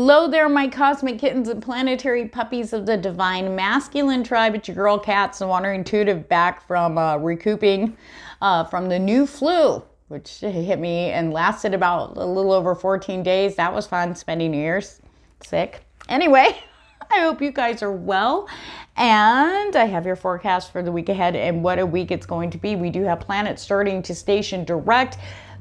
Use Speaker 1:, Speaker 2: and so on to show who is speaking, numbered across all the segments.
Speaker 1: Hello there, my cosmic kittens and planetary puppies of the divine masculine tribe. It's your girl Cats, the Wandering Intuitive, back from recouping from the new flu, which hit me and lasted about a little over 14 days. That was fun, spending New Year's sick. Anyway, I hope you guys are well. And I have your forecast for the week ahead and what a week it's going to be. We do have planets starting to station direct.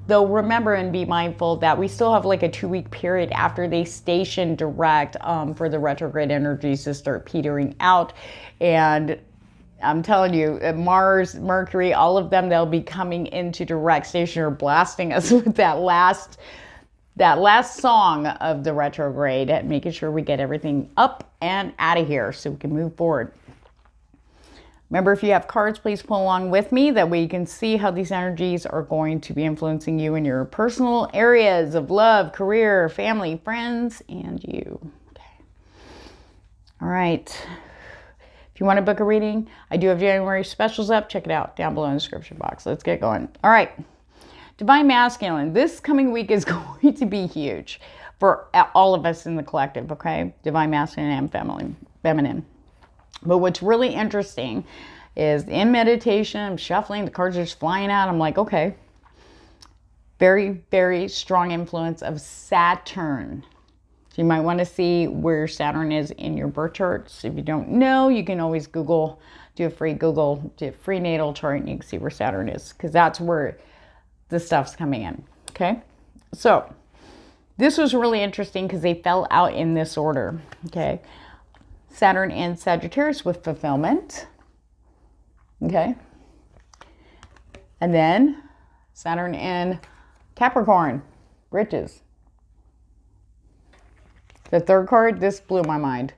Speaker 1: Though remember and be mindful that we still have like a 2-week period after they station direct for the retrograde energies to start petering out. And I'm telling you, Mars, Mercury, all of them, they'll be coming into direct station or blasting us with that last song of the retrograde, making sure we get everything up and out of here so we can move forward. Remember, if you have cards, please pull along with me. That way you can see how these energies are going to be influencing you in your personal areas of love, career, family, friends, and you. Okay. All right. If you want to book a reading, I do have January specials up. Check it out down below in the description box. Let's get going. All right. Divine Masculine. This coming week is going to be huge for all of us in the collective, okay? Divine Masculine and feminine. But what's really interesting is in meditation, I'm shuffling, the cards are just flying out. I'm like, okay, very, very strong influence of Saturn. So you might want to see where Saturn is in your birth charts. If you don't know, you can always Google, do a free natal chart, and you can see where Saturn is, because that's where the stuff's coming in, okay? So this was really interesting because they fell out in this order, okay? Saturn and Sagittarius with fulfillment, okay? And then Saturn and Capricorn, riches. The third card, this blew my mind.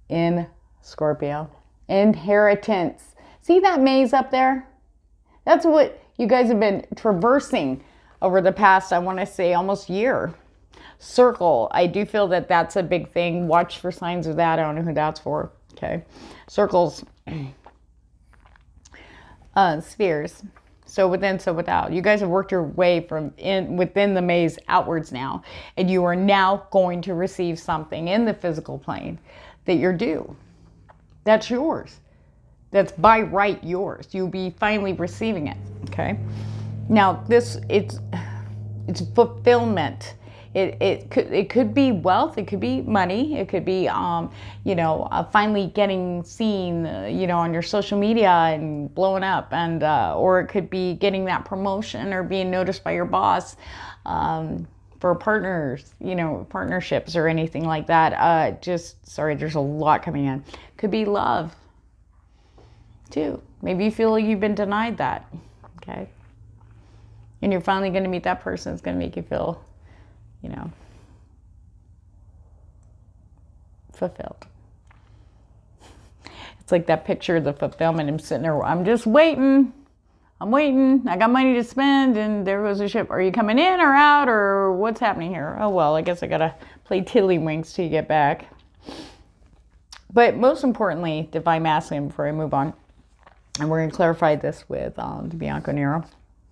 Speaker 1: In Scorpio, inheritance. See that maze up there? That's what you guys have been traversing over the past, I want to say, almost year. Circle, I do feel that that's a big thing. Watch for signs of that. I don't know who that's for. Okay. Circles. Spheres. So within, so without. You guys have worked your way from within the maze outwards now. And you are now going to receive something in the physical plane that you're due. That's yours. That's by right yours. You'll be finally receiving it. Okay. Now it's fulfillment. It could be wealth, it could be money, it could be finally getting seen on your social media and blowing up, and or it could be getting that promotion or being noticed by your boss for partners, partnerships or anything like that. There's a lot coming in. Could be love too. Maybe you feel like you've been denied that, okay? And you're finally going to meet that person that's going to make you feel fulfilled. It's like that picture of the fulfillment. I'm sitting there, I'm just waiting. I'm waiting. I got money to spend, and there goes the ship. Are you coming in or out, or what's happening here? Oh, well, I guess I got to play tiddlywinks till you get back. But most importantly, Divine Masculine, before I move on, and we're going to clarify this with the BIANCO NERO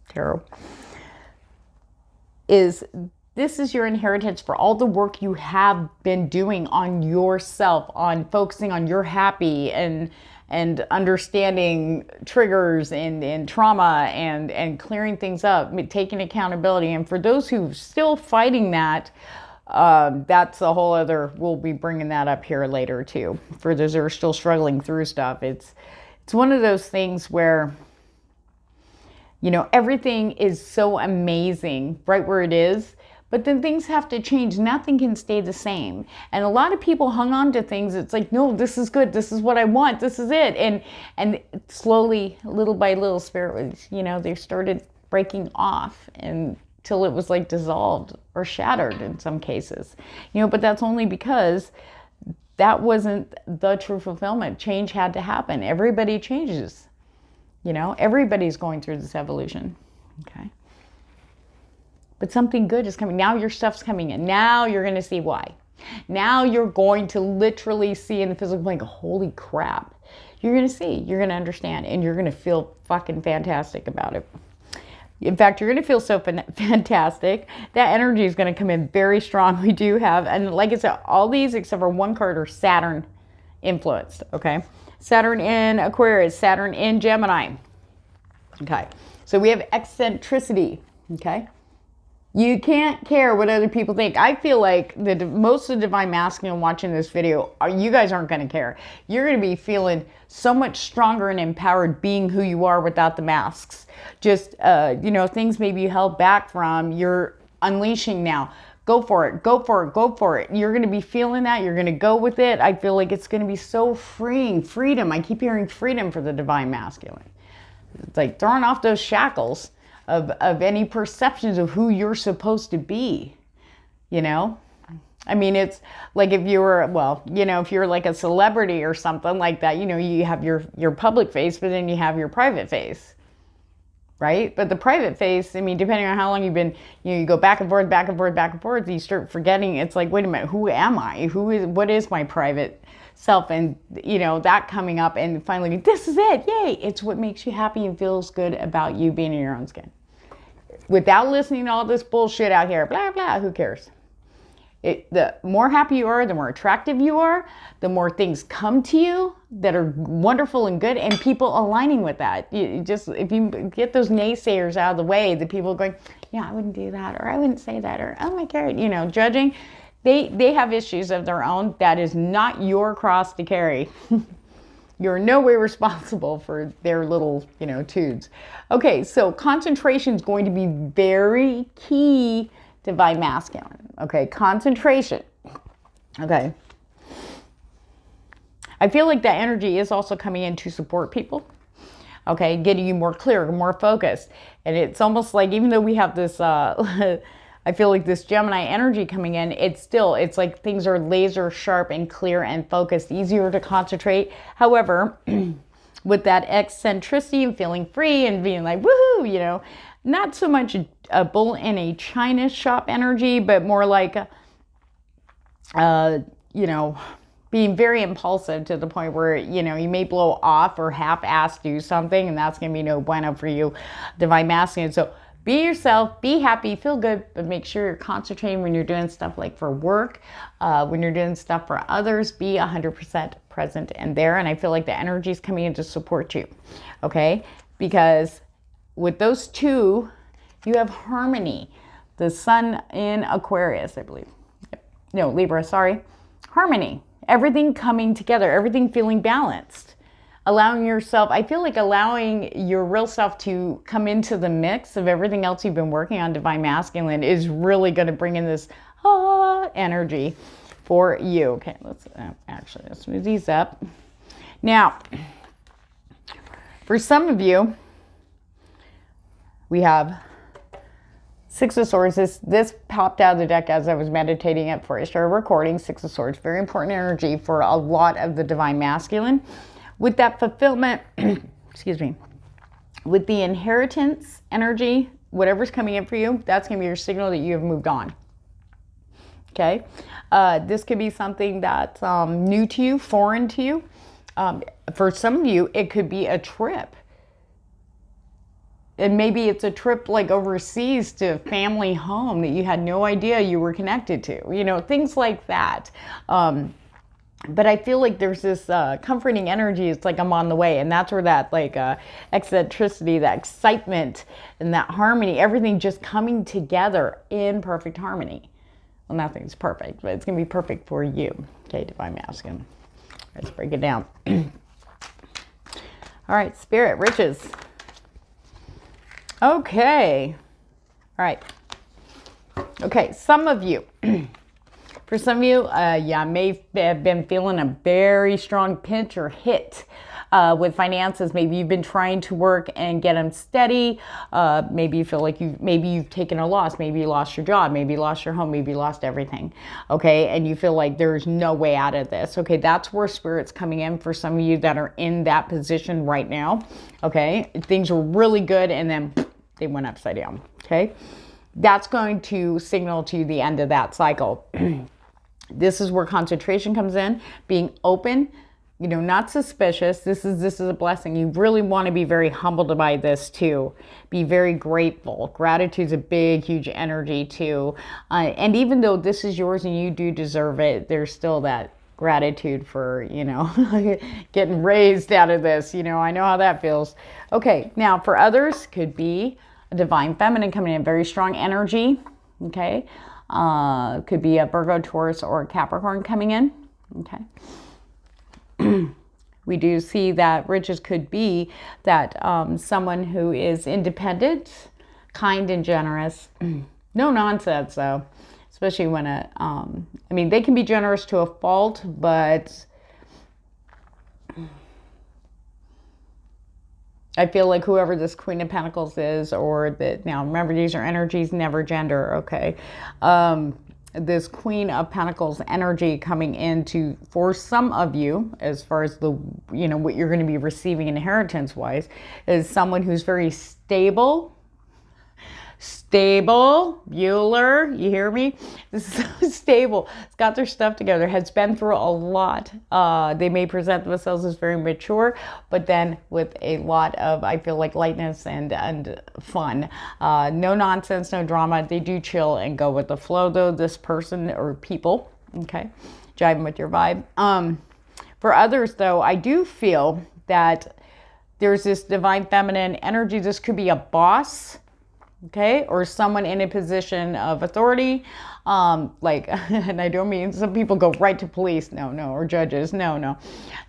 Speaker 1: Tarot, this is your inheritance for all the work you have been doing on yourself, on focusing on your happy and understanding triggers and trauma and clearing things up, taking accountability. And for those who are still fighting that, that's a whole other, we'll be bringing that up here later too. For those who are still struggling through stuff, it's one of those things where everything is so amazing right where it is. But then things have to change. Nothing can stay the same. And a lot of people hung on to things. It's like, no, this is good. This is what I want. This is it. And slowly, little by little, spirit was, they started breaking off until it was like dissolved or shattered in some cases. But that's only because that wasn't the true fulfillment. Change had to happen. Everybody changes. Everybody's going through this evolution. Okay. But something good is coming. Now your stuff's coming in. Now you're going to see why. Now you're going to literally see in the physical plane, holy crap. You're going to see, you're going to understand, and you're going to feel fucking fantastic about it. In fact, you're going to feel so fantastic. That energy is going to come in very strong. We do have, and like I said, all these except for one card are Saturn influenced, okay? Saturn in Aquarius, Saturn in Gemini, okay? So we have eccentricity, okay? You can't care what other people think. I feel like most of the Divine Masculine watching this video, you guys aren't going to care. You're going to be feeling so much stronger and empowered being who you are without the masks. Just, you know, things maybe you held back from, you're unleashing now. Go for it, go for it, go for it. You're going to be feeling that. You're going to go with it. I feel like it's going to be so freeing. Freedom. I keep hearing freedom for the Divine Masculine. It's like throwing off those shackles of any perceptions of who you're supposed to be, you know? I mean, it's like if you were, well, you know, if you're like a celebrity or something like that, you know, you have your public face, but then you have your private face, right? But the private face, I mean, depending on how long you've been, you know, you go back and forth, back and forth, back and forth, you start forgetting. It's like, wait a minute, who am I? What is my private self? And, you know, that coming up and finally, this is it, yay. It's what makes you happy and feels good about you being in your own skin. Without listening to all this bullshit out here, blah, blah, who cares? The more happy you are, the more attractive you are, the more things come to you that are wonderful and good, and people aligning with that. You just, if you get those naysayers out of the way, the people going, yeah, I wouldn't do that, or I wouldn't say that, or oh my God, you know, judging, they have issues of their own. That is not your cross to carry. You're in no way responsible for their little, you know, tudes. Okay, so concentration is going to be very key, Divine Masculine. Okay, concentration. Okay. I feel like that energy is also coming in to support people. Okay, getting you more clear, more focused. And it's almost like, even though we have this, I feel like this Gemini energy coming in, it's like things are laser sharp and clear and focused, easier to concentrate. However, with that eccentricity and feeling free and being like, woohoo, you know, not so much a bull in a china shop energy, but more like, you know, being very impulsive to the point where, you know, you may blow off or half-ass do something, and that's going to be no bueno for you, Divine Masculine. So be yourself, be happy, feel good, but make sure you're concentrating when you're doing stuff like for work, when you're doing stuff for others, be 100% present and there. And I feel like the energy is coming in to support you, okay? Because with those two, you have harmony. The sun in Aquarius, I believe. No, Libra, sorry. Harmony. Everything coming together, everything feeling balanced. Allowing yourself, I feel like allowing your real self to come into the mix of everything else you've been working on, Divine Masculine, is really going to bring in this energy for you. Okay, let's move these up. Now, for some of you, we have Six of Swords. This popped out of the deck as I was meditating it before I started recording. Six of Swords, very important energy for a lot of the Divine Masculine. With that fulfillment, excuse me, with the inheritance energy, whatever's coming in for you, that's going to be your signal that you have moved on. Okay? This could be something that's new to you, foreign to you. For some of you, it could be a trip. And maybe it's a trip like overseas to family home that you had no idea you were connected to. You know, things like that. But I feel like there's this comforting energy. It's like I'm on the way. And that's where that like eccentricity, that excitement, and that harmony, everything just coming together in perfect harmony. Well, nothing's perfect, but it's going to be perfect for you. Okay, Divine Masculine. Let's break it down. All right, Spirit, riches. Okay. All right. Okay, some of you... For some of you, yeah, may have been feeling a very strong pinch or hit with finances. Maybe you've been trying to work and get them steady. Maybe you feel like you've taken a loss. Maybe you lost your job. Maybe you lost your home. Maybe you lost everything. Okay, and you feel like there's no way out of this. Okay, that's where Spirit's coming in for some of you that are in that position right now. Okay, things were really good and then they went upside down. Okay, that's going to signal to the end of that cycle. This is where concentration comes in, being open you know, not suspicious. This is a blessing. You really want to be very humbled by this too. Be very grateful. Gratitude's a big, huge energy too. And even though this is yours and you do deserve it, there's still that gratitude for, you know, getting raised out of this. You know, I know how that feels. Okay, now for others, could be a divine feminine coming in, very strong energy. Okay, could be a Virgo, Taurus, or a Capricorn coming in. Okay. We do see that riches could be that someone who is independent, kind, and generous. No nonsense, though. Especially when I mean, they can be generous to a fault, but I feel like whoever this Queen of Pentacles is, or that, now remember, these are energies, never gender, okay? This Queen of Pentacles energy coming into, for some of you, as far as the, you know, what you're going to be receiving inheritance wise, is someone who's very stable. Bueller, you hear me? This is so stable. It's got their stuff together, has been through a lot. They may present themselves as very mature, but then with a lot of, I feel like, lightness and fun. No nonsense, no drama. They do chill and go with the flow, though, this person or people, okay? Jiving with your vibe. For others, though, I do feel that there's this divine feminine energy. This could be a boss, okay, or someone in a position of authority, like, and I don't mean some people go right to police, no, or judges, no.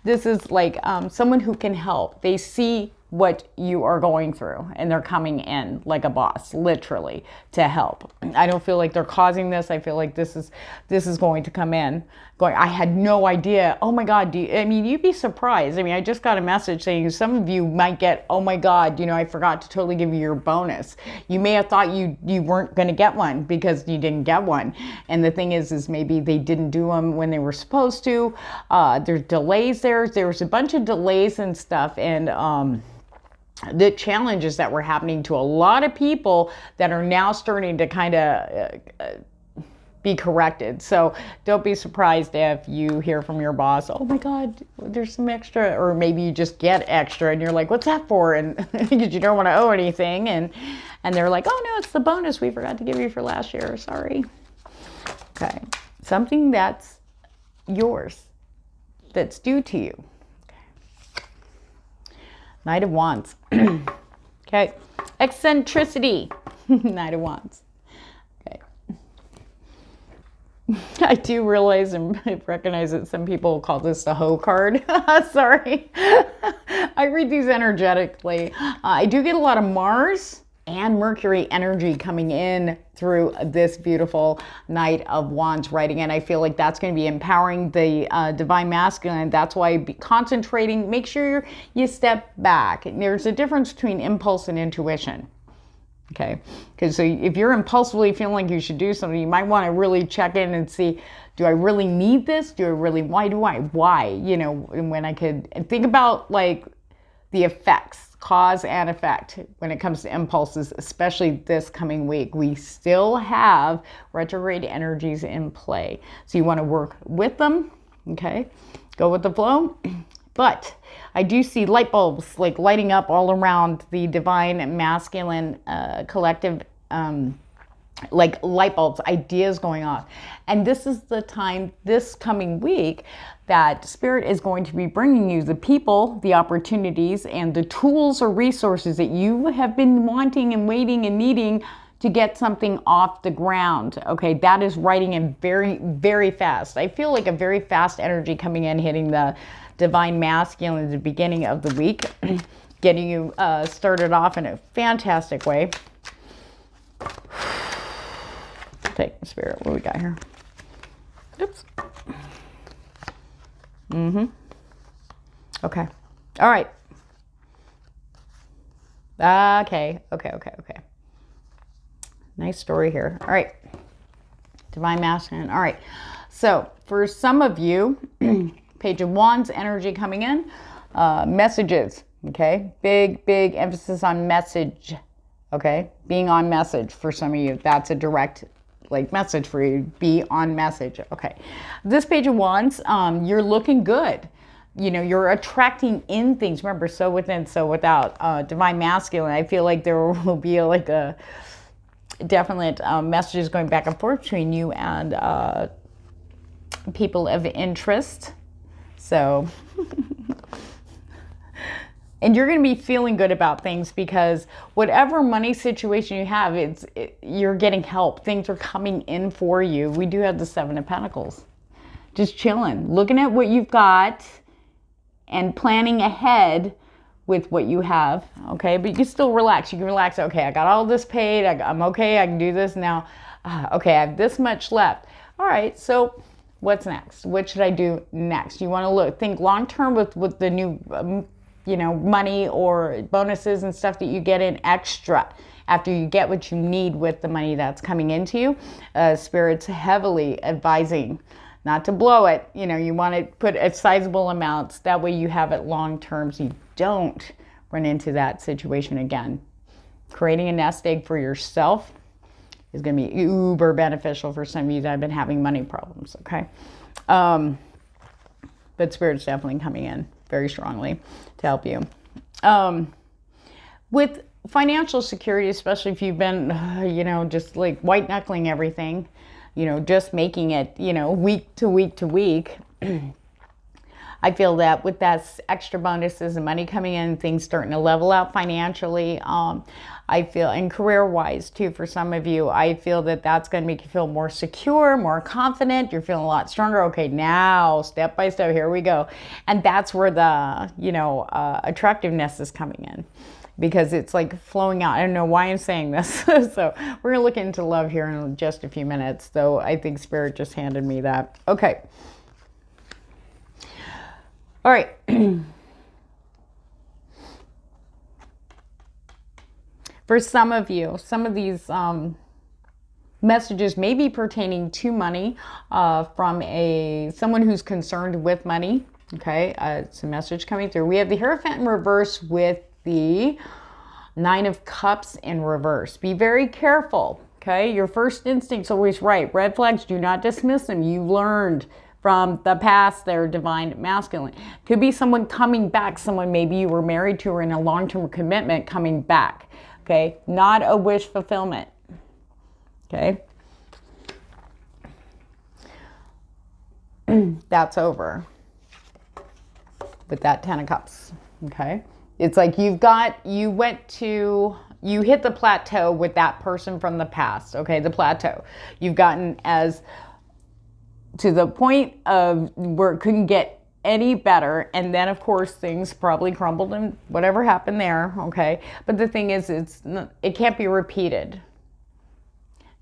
Speaker 1: This is like someone who can help. They see what you are going through and they're coming in like a boss, literally, to help. I don't feel like they're causing this. I feel like this is going to come in. I had no idea. Oh my God, I mean, you'd be surprised. I mean, I just got a message saying some of you might get, oh my God, you know, I forgot to totally give you your bonus. You may have thought you weren't going to get one because you didn't get one. And the thing is maybe they didn't do them when they were supposed to. There's delays there. There's a bunch of delays and stuff. And, the challenges that were happening to a lot of people that are now starting to kind of be corrected. So don't be surprised if you hear from your boss, oh my God, there's some extra, or maybe you just get extra and you're like, what's that for? And because you don't want to owe anything. And they're like, oh no, it's the bonus we forgot to give you for last year. Sorry. Okay. Something that's yours, that's due to you. Knight of Wands. Okay. Eccentricity. Knight of Wands. Okay. I do realize and recognize that some people call this the hoe card. Sorry. I read these energetically. I do get a lot of Mars and Mercury energy coming in through this beautiful Knight of Wands writing. And I feel like that's going to be empowering the divine masculine. That's why be concentrating. Make sure you step back. There's a difference between impulse and intuition. Okay, because so if you're impulsively feeling like you should do something, you might want to really check in and see, do I really need this? Why? You know, when I could think about like the effects, cause and effect when it comes to impulses, especially this coming week. We still have retrograde energies in play. So you want to work with them, okay? Go with the flow. But I do see light bulbs like lighting up all around the divine masculine collective, like light bulbs, ideas going off. And this is the time this coming week that Spirit is going to be bringing you the people, the opportunities, and the tools or resources that you have been wanting and waiting and needing to get something off the ground. Okay, that is writing in very, very fast. I feel like a very fast energy coming in, hitting the divine masculine at the beginning of the week, getting you started off in a fantastic way. Take Spirit, what do we got here? Oops. Okay. All right. Okay. Nice story here. All right. Divine masculine. All right. So for some of you, Page of Wands energy coming in, messages. Okay. Big emphasis on message. Okay. Being on message for some of you. That's a direct like message for you. Be on message. Okay. This Page of Wands, you're looking good. you know, you're attracting in things. Remember, so within, so without. Divine masculine, I feel like there will be like a definite messages going back and forth between you and people of interest. So, and you're going to be feeling good about things because whatever money situation you have, you're getting help. Things are coming in for you. We do have the Seven of Pentacles. Just chilling, looking at what you've got and planning ahead with what you have, okay? But you can still relax. You can relax. Okay, I got all this paid. I'm okay. I can do this now. Okay, I have this much left. All right, so what's next? What should I do next? You want to think long term with the new, you know, money or bonuses and stuff that you get in extra after you get what you need with the money that's coming into you. Spirit's heavily advising not to blow it. You know, you want to put a sizable amounts. That way you have it long term so you don't run into that situation again. Creating a nest egg for yourself is going to be uber beneficial for some of you that have been having money problems, okay? But Spirit's definitely coming in very strongly to help you. With financial security, especially if you've been, you know, just like white knuckling everything, you know, just making it, you know, week to week to week. I feel that with that extra bonuses and money coming in, things starting to level out financially. I feel, and career-wise too, for some of you, I feel that that's going to make you feel more secure, more confident. You're feeling a lot stronger. Okay, now step by step, here we go. And that's where the, you know, attractiveness is coming in. Because it's like flowing out. I don't know why I'm saying this. So we're going to look into love here in just a few minutes. Though I think Spirit just handed me that. Okay. All right. For some of you, some of these messages may be pertaining to money from someone who's concerned with money. Okay. It's a message coming through. We have the Hierophant in reverse with the Nine of Cups in reverse. Be very careful, okay? Your first instinct's always right. Red flags, do not dismiss them. You learned from the past their divine masculine. Could be someone coming back, someone maybe you were married to or in a long-term commitment coming back, okay? Not a wish fulfillment, okay? That's over with that Ten of Cups, okay? It's like you hit the plateau with that person from the past, okay? The plateau. You've gotten as to the point of where it couldn't get any better. And then, of course, things probably crumbled and whatever happened there, okay? But the thing is, it can't be repeated.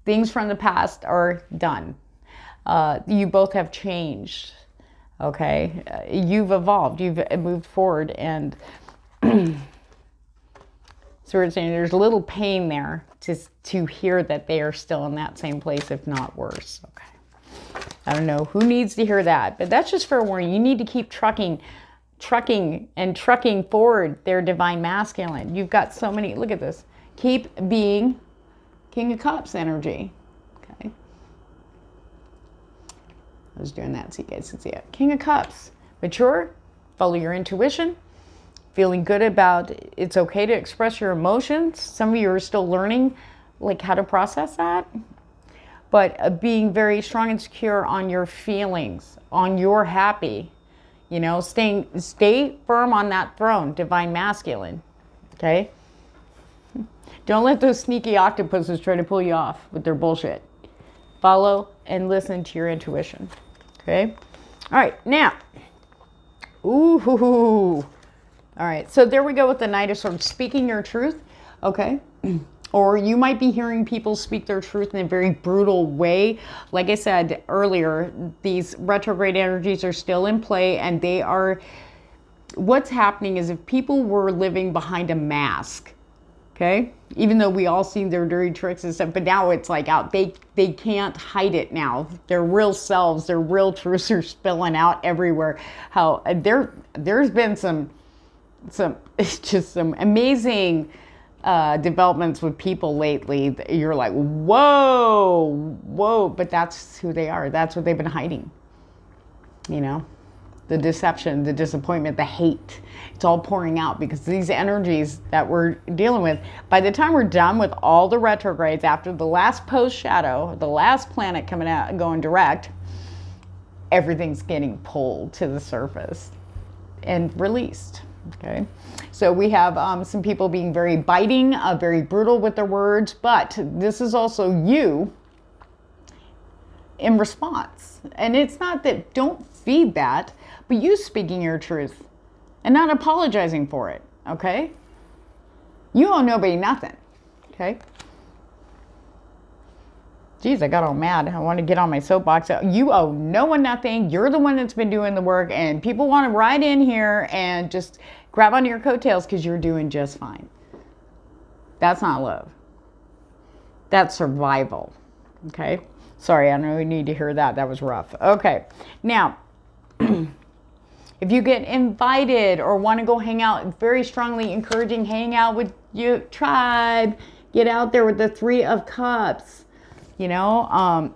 Speaker 1: Things from the past are done. You both have changed, okay? You've evolved. You've moved forward and... So we're saying there's a little pain there to hear that they are still in that same place, if not worse. Okay. I don't know who needs to hear that, but that's just for a warning. You need to keep trucking forward their divine masculine. You've got so many, look at this. Keep being King of Cups energy. Okay. I was doing that so you guys can see it. King of Cups. Mature, follow your intuition. Feeling good about it's okay to express your emotions. Some of you are still learning like how to process that. But being very strong and secure on your feelings, on your happy. You know, stay firm on that throne, divine masculine. Okay? Don't let those sneaky octopuses try to pull you off with their bullshit. Follow and listen to your intuition. Okay? All right, now. Ooh. All right, so there we go with the Knight of Swords, speaking your truth, okay? Or you might be hearing people speak their truth in a very brutal way. Like I said earlier, these retrograde energies are still in play, and they are, what's happening is if people were living behind a mask, okay? Even though we all see their dirty tricks and stuff, but now it's like out, they can't hide it now. Their real selves, their real truths are spilling out everywhere. How there's been some amazing developments with people lately. You're like, whoa, but that's who they are. That's what they've been hiding, you know? the deception, the disappointment, the hate. It's all pouring out because these energies that we're dealing with, by the time we're done with all the retrogrades, after the last post shadow, the last planet coming out, going direct, everything's getting pulled to the surface and released. Okay, so we have some people being very biting, very brutal with their words, but this is also you in response. And it's not that, don't feed that, but you speaking your truth and not apologizing for it. Okay, you owe nobody nothing. Okay. Geez, I got all mad. I want to get on my soapbox. You owe no one nothing. You're the one that's been doing the work, and people want to ride in here and just grab onto your coattails because you're doing just fine. That's not love. That's survival. Okay? Sorry, I know you need to hear that. That was rough. Okay. Now, if you get invited or want to go hang out, very strongly encouraging hang out with your tribe. Get out there with the 3 of Cups. You know,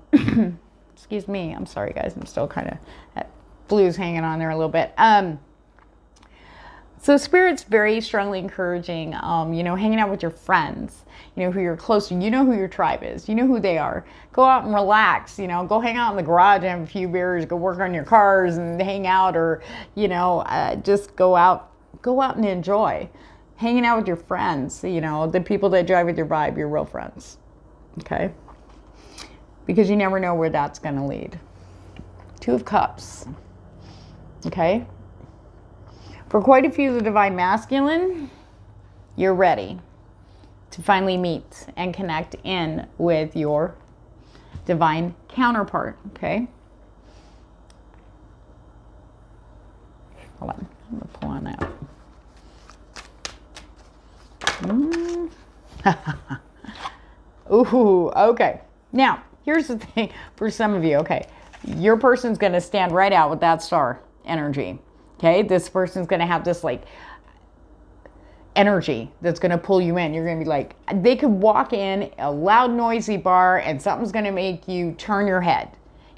Speaker 1: excuse me. I'm sorry, guys. I'm still kind of, that flu's hanging on there a little bit. So Spirit's very strongly encouraging, you know, hanging out with your friends, you know, who you're close to, you know who your tribe is, you know who they are. Go out and relax, you know, go hang out in the garage and have a few beers, go work on your cars and hang out, or, you know, just go out and enjoy. Hanging out with your friends, you know, the people that drive with your vibe, your real friends. Okay? Because you never know where that's going to lead. 2 of Cups. Okay? For quite a few of the Divine Masculine, you're ready to finally meet and connect in with your divine counterpart. Okay? Hold on. I'm going to pull on that. Ooh, okay. Now, here's the thing for some of you. Okay, your person's going to stand right out with that star energy. Okay, this person's going to have this like energy that's going to pull you in. You're going to be like, they could walk in a loud, noisy bar and something's going to make you turn your head.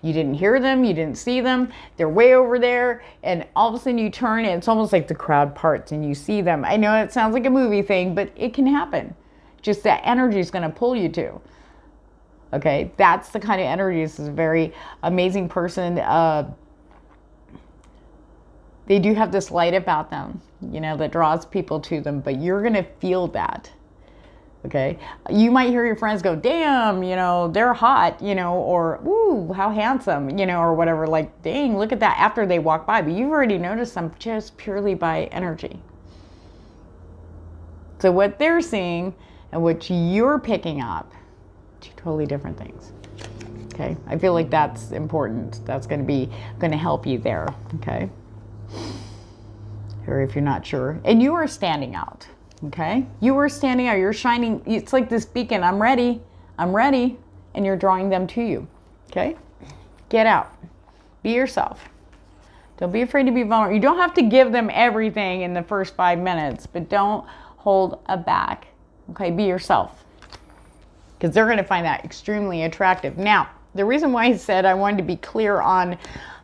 Speaker 1: You didn't hear them, you didn't see them, they're way over there, and all of a sudden you turn and it's almost like the crowd parts and you see them. I know it sounds like a movie thing, but it can happen. Just that energy is going to pull you to. Okay, that's the kind of energy. This is a very amazing person. They do have this light about them, you know, that draws people to them, but you're going to feel that. Okay, you might hear your friends go, damn, you know, they're hot, you know, or, ooh, how handsome, you know, or whatever, like, dang, look at that, after they walk by, but you've already noticed them just purely by energy. So what they're seeing and what you're picking up, 2 totally different things. Okay, I feel like that's important. That's going to help you there. Okay, or if you're not sure, and you are standing out. Okay, you are standing out. You're shining. It's like this beacon. I'm ready, and you're drawing them to you. Okay, get out. Be yourself. Don't be afraid to be vulnerable. You don't have to give them everything in the first 5 minutes, but don't hold back. Okay, be yourself. Because they're going to find that extremely attractive. Now, the reason why I said I wanted to be clear on,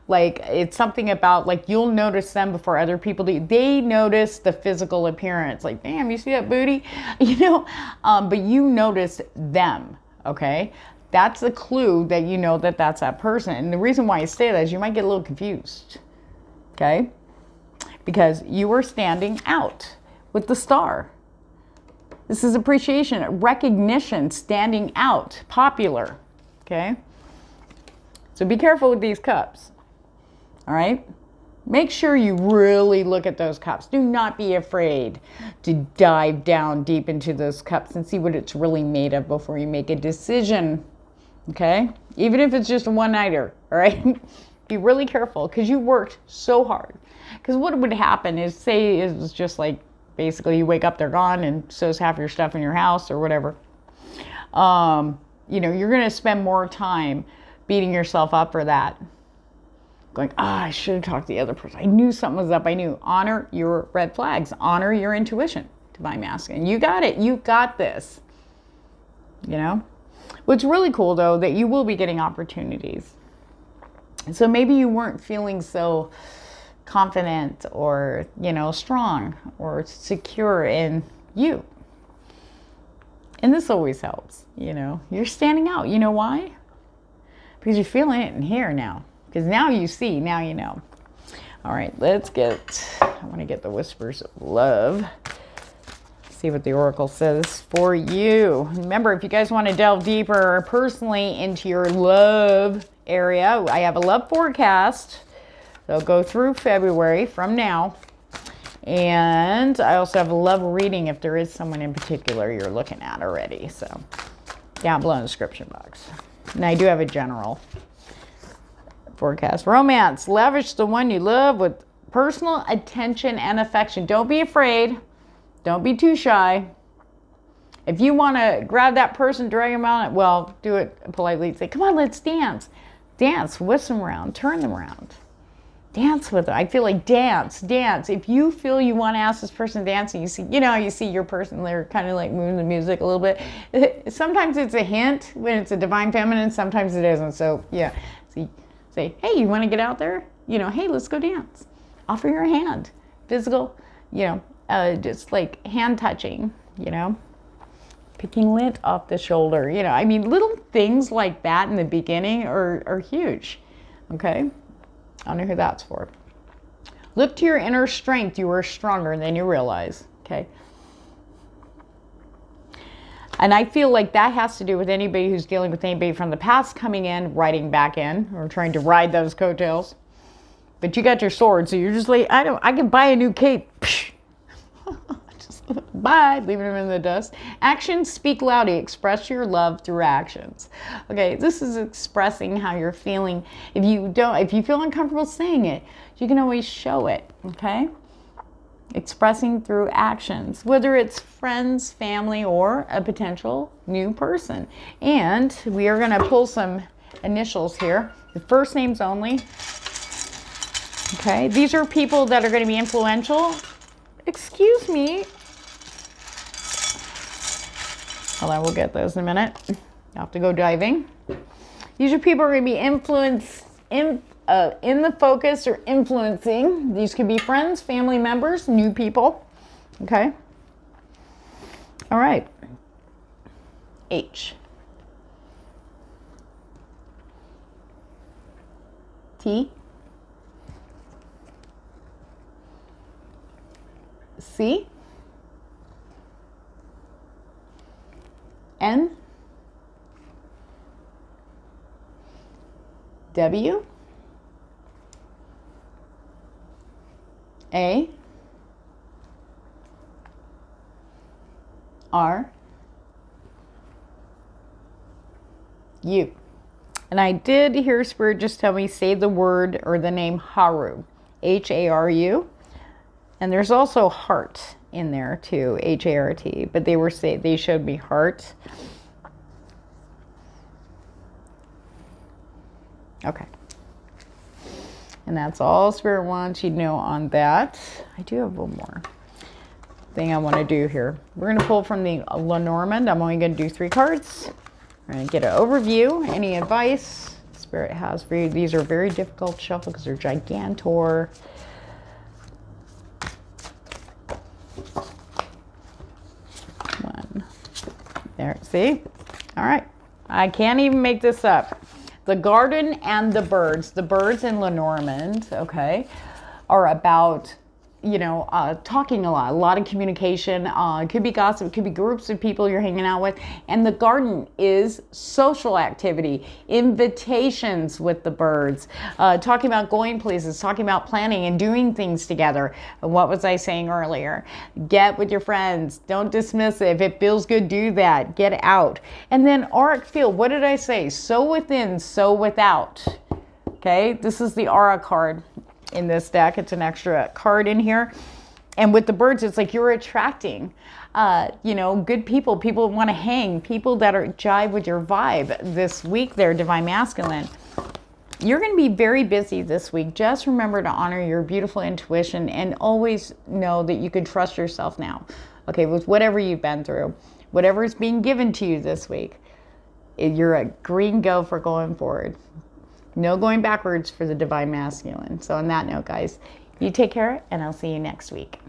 Speaker 1: like, it's something about, like, you'll notice them before other people do. They notice the physical appearance. Like, damn, you see that booty? You know? But you notice them, okay? That's a clue that you know that that's that person. And the reason why I say that is you might get a little confused, okay? Because you are standing out with the star. This is appreciation, recognition, standing out, popular, okay? So be careful with these cups, all right? Make sure you really look at those cups. Do not be afraid to dive down deep into those cups and see what it's really made of before you make a decision, okay? Even if it's just a one-nighter, all right? Be really careful because you worked so hard. Because what would happen is, say it was just like, basically, you wake up, they're gone, and so's half your stuff in your house or whatever. You know, you're going to spend more time beating yourself up for that. Going, I should have talked to the other person. I knew something was up. I knew. Honor your red flags. Honor your intuition, Divine Masculine. You got it. You got this. You know? What's really cool, though, that you will be getting opportunities. So maybe you weren't feeling so confident or, you know, strong or secure in you. And this always helps, you know. You're standing out. You know why? Because you're feeling it in here now. Because now you see, now you know. All right, I want to get the whispers of love. See what the oracle says for you. Remember, if you guys want to delve deeper personally into your love area, I have a love forecast. They'll go through February from now. And I also have a love reading if there is someone in particular you're looking at already. So down below in the description box. And I do have a general forecast. Romance. Lavish the one you love with personal attention and affection. Don't be afraid. Don't be too shy. If you want to grab that person, drag them out, well, do it politely. Say, come on, let's dance. Dance, whisk them around, turn them around. Dance with them. I feel like dance. If you feel you want to ask this person to dance and you see your person, they're kind of like moving the music a little bit. Sometimes it's a hint when it's a divine feminine, sometimes it isn't. So yeah, say, hey, you want to get out there? You know, hey, let's go dance. Offer your hand. Physical, you know, just like hand touching, you know, picking lint off the shoulder. You know, I mean, little things like that in the beginning are huge, okay? I don't know who that's for. Look to your inner strength. You are stronger than you realize. Okay. And I feel like that has to do with anybody who's dealing with anybody from the past coming in, riding back in, or trying to ride those coattails. But you got your sword, so you're just like, I can buy a new cape. Just bye, leaving them in the dust. Actions speak loudly. Express your love through actions. Okay, this is expressing how you're feeling. If you feel uncomfortable saying it, you can always show it, okay? Expressing through actions, whether it's friends, family, or a potential new person. And we are going to pull some initials here. The first names only. Okay, these are people that are going to be influential. Excuse me. Hold on, we'll get those in a minute. I'll have to go diving. These are people who are going to be influenced in the focus or influencing. These could be friends, family members, new people. Okay. All right. H. T. C. N. W. A. R. U. And I did hear Spirit just tell me say the word or the name Haru. H-A-R-U. And there's also heart in there too, H-A-R-T. But they showed me heart. Okay. And that's all Spirit wants you to know on that. I do have one more thing I want to do here. We're going to pull from the Lenormand. I'm only going to do 3 cards. We're going to get an overview, any advice Spirit has for you. These are very difficult to shuffle because they're gigantor. One. There, see? All right. I can't even make this up. The garden and the birds in Lenormand, okay, are about, talking a lot of communication. It could be gossip, it could be groups of people you're hanging out with. And the garden is social activity, invitations with the birds, talking about going places, talking about planning and doing things together. What was I saying earlier? Get with your friends. Don't dismiss it. If it feels good, do that. Get out. And then auric field. What did I say? So within, so without. Okay, this is the aura card. In this deck, it's an extra card in here. And with the birds, it's like you're attracting, good people want to hang, people that are jive with your vibe this week there, Divine Masculine. You're going to be very busy this week. Just remember to honor your beautiful intuition and always know that you can trust yourself now. Okay, with whatever you've been through, whatever is being given to you this week, you're a green go for going forward. No going backwards for the Divine Masculine. So on that note, guys, You take care, and I'll see you next week.